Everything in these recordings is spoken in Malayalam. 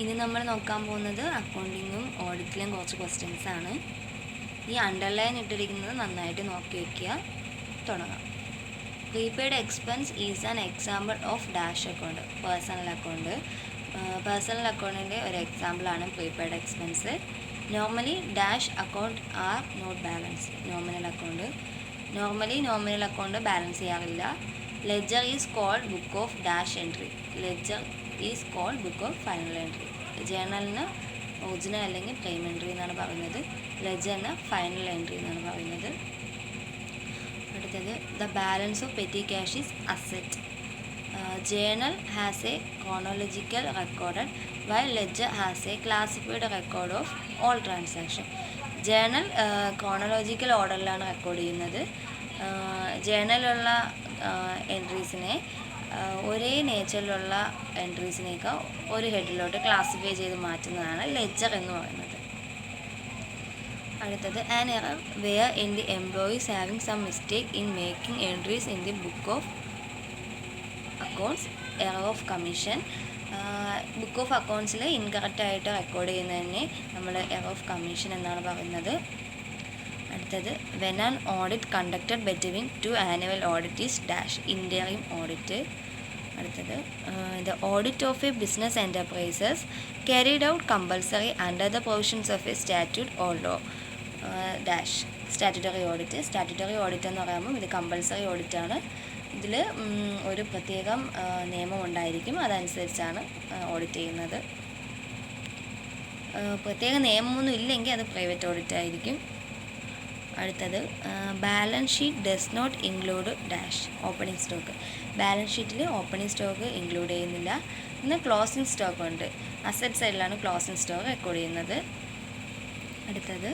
ഇനി നമ്മൾ നോക്കാൻ പോകുന്നത് അക്കൗണ്ടിങ്ങും ഓഡിറ്റിലും കുറച്ച് ക്വസ്റ്റ്യൻസ് ആണ്. ഈ അണ്ടർലൈൻ ഇട്ടിരിക്കുന്നത് നന്നായിട്ട് നോക്കി വയ്ക്കുക. തുടങ്ങാം. Prepaid expense is an example of dash account. Personal account. Personal അക്കൗണ്ടിൻ്റെ ഒരു എക്സാമ്പിളാണ് prepaid expense. Normally dash account are not balance. Normal account balance ചെയ്യാറില്ല. Ledger is called book of dash entry. Ledger is called book of final entry. ജേണലിന് ഒറിജിനൽ അല്ലെങ്കിൽ പ്രൈം എൻട്രി എന്നാണ് പറയുന്നത്. ലെഡ്ജറിന് ഫൈനൽ എൻട്രി എന്നാണ് പറയുന്നത്. അടുത്തത് the balance of petty cash is asset. Journal has a chronological record while ledger has a classified record of all transaction. Journal chronological ഓർഡറിലാണ് റെക്കോർഡ് ചെയ്യുന്നത്. ജേണലിലുള്ള എൻട്രീസിനെ ഒരേ നേച്ചറിലുള്ള എൻട്രീസിനേക്കാൾ ഒരു ഹെഡിലോട്ട് ക്ലാസിഫൈ ചെയ്ത് മാറ്റുന്നതാണ് ലെഡ്ജർ എന്ന് പറയുന്നത്. അടുത്തത് an error where in the employees having some mistake in making entries in the book of accounts. Error of commission. Book of അക്കൗണ്ട്സിൽ ഇൻകറക്റ്റായിട്ട് റെക്കോർഡ് ചെയ്യുന്നതിനെ നമ്മൾ എറർ ഓഫ് കമ്മീഷൻ എന്നാണ് പറയുന്നത്. അടുത്തത് when an audit conducted between two annual audit is dash interim audit. അടുത്തത് the audit of a business enterprises carried out compulsory under the provisions of a statute or law dash statutory audit. Statutory audit എന്ന് പറയുമ്പോൾ ഇത് കമ്പൽസറി ഓഡിറ്റാണ്. ഇതിൽ ഒരു പ്രത്യേകം നിയമം ഉണ്ടായിരിക്കും, അതനുസരിച്ചാണ് ഓഡിറ്റ് ചെയ്യുന്നത്. പ്രത്യേക നിയമമൊന്നും ഇല്ലെങ്കിൽ അത് പ്രൈവറ്റ് ഓഡിറ്റ് ആയിരിക്കും. അടുത്തത് balance sheet does not include dash opening stock. Balance ഷീറ്റിൽ ഓപ്പണിംഗ് സ്റ്റോക്ക് ഇൻക്ലൂഡ് ചെയ്യുന്നില്ല. ഇന്ന് ക്ലോസിംഗ് സ്റ്റോക്ക് ഉണ്ട്. അസറ്റ് സൈഡിലാണ് ക്ലോസിംഗ് സ്റ്റോക്ക് റെക്കോർഡ് ചെയ്യുന്നത്. അടുത്തത്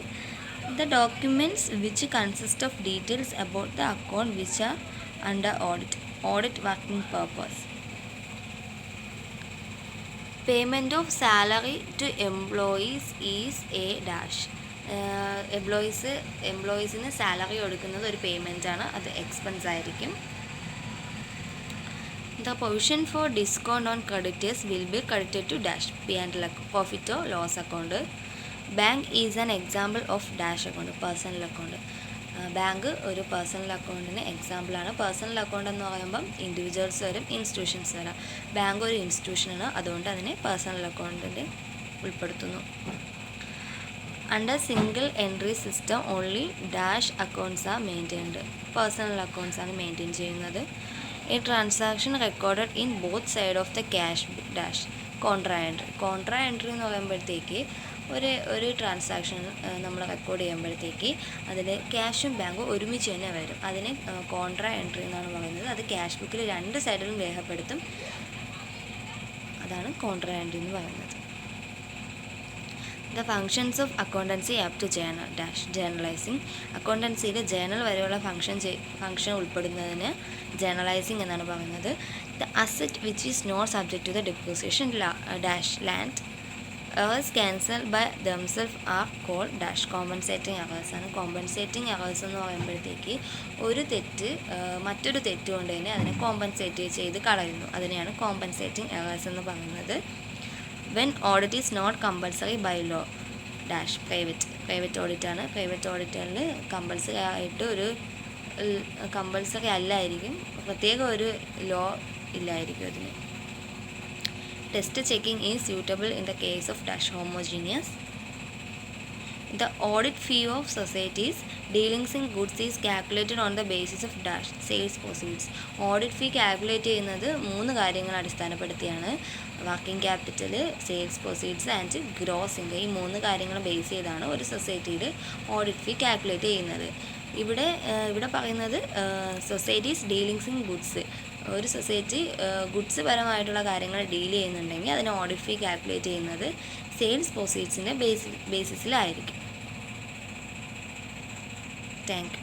the documents which consist of details about the account which are under audit working purpose. Payment of salary to employees is a dash. എംപ്ലോയീസിന് സാലറി കൊടുക്കുന്നത് ഒരു പേയ്മെൻ്റ് ആണ്, അത് എക്സ്പെൻസ് ആയിരിക്കും. The provision for discount on creditors will be credited to dash P&L profit or loss account. Bank is an example of dash account. Personal account. Bank ഒരു പേഴ്സണൽ അക്കൗണ്ടിന് എക്സാമ്പിളാണ്. പേഴ്സണൽ അക്കൗണ്ട് എന്ന് പറയുമ്പം ഇൻഡിവിജ്വൽസ് വരും, ഇൻസ്റ്റിറ്റ്യൂഷൻസ് വരാം. ബാങ്ക് ഒരു ഇൻസ്റ്റിറ്റ്യൂഷനാണ്, അതുകൊണ്ട് അതിനെ പേഴ്സണൽ അക്കൗണ്ടിൻ്റെ ഉൾപ്പെടുത്തുന്നു. Under single entry system only dash accounts R maintained. Personal accounts ആണ് മെയിൻറ്റെയിൻ ചെയ്യുന്നത്. A transaction recorded in both side of the cash dash contra entry. Contra entry എന്ന് പറയുമ്പോഴത്തേക്ക് ഒരു ട്രാൻസാക്ഷൻ നമ്മൾ റെക്കോർഡ് ചെയ്യുമ്പോഴത്തേക്ക് അതിൽ ക്യാഷും ബാങ്കും ഒരുമിച്ച് തന്നെ വരും. അതിന് കോൺട്രാ എൻട്രി എന്നാണ് പറയുന്നത്. അത് ക്യാഷ് ബുക്കിൽ രണ്ട് സൈഡിലും രേഖപ്പെടുത്തും. അതാണ് കോൺട്രാ എൻട്രി എന്ന് പറയുന്നത്. The functions of accountancy up to journal dash journalising. അക്കൗണ്ടൻസിയിൽ ജേണൽ വരെയുള്ള ഫങ്ഷൻ ഉൾപ്പെടുന്നതിന് ജേണലൈസിങ് എന്നാണ് പറയുന്നത്. The asset which is not subject to the depreciation dash land. Errors cancel by themselves are call dash compensating errors ആണ്. കോമ്പൻസേറ്റിംഗ് എറേഴ്സ് എന്ന് പറയുമ്പോഴത്തേക്ക് ഒരു തെറ്റ് മറ്റൊരു തെറ്റ് കൊണ്ട് തന്നെ അതിനെ കോമ്പൻസേറ്റ് ചെയ്ത് കളയുന്നു. അതിനെയാണ് കോമ്പൻസേറ്റിംഗ് എറേഴ്സ് എന്ന് പറയുന്നത്. When audit is not compulsory by law dash private ഓഡിറ്റാണ്. പ്രൈവറ്റ് ഓഡിറ്ററിൽ കമ്പൽസറി ആയിട്ട് കമ്പൽസറി അല്ലായിരിക്കും, പ്രത്യേക ഒരു ലോ ഇല്ലായിരിക്കും അതിന്. Test checking is suitable in the case of dash homogeneous. The audit fee of societies dealings in goods is calculated on the basis of dash sales proceeds. Audit fee calculate ചെയ്യുന്നത് 3 കാര്യങ്ങൾ അടിസ്ഥാനപ്പെടുത്തിയാണ്. Working capital, sales proceeds and gross income. ഈ 3 കാര്യങ്ങൾ ബേസ് ചെയ്താണ് ഒരു സൊസൈറ്റിയിൽ ഓഡിറ്റ് ഫീ കാൽക്കുലേറ്റ് ചെയ്യുന്നത്. ഇവിടെ പറയുന്നത് സൊസൈറ്റീസ് ഡീലിങ്സ് ഇൻ ഗുഡ്സ്. ഒരു സൊസൈറ്റി ഗുഡ്സ് പരമായിട്ടുള്ള കാര്യങ്ങൾ ഡീൽ ചെയ്യുന്നുണ്ടെങ്കിൽ അതിന് ഓഡിറ്റ് ഫീ കാൽക്കുലേറ്റ് ചെയ്യുന്നത് സെയിൽസ് പ്രൊസീഡ്സിൻ്റെ ബേസിസിലായിരിക്കും. Thank U.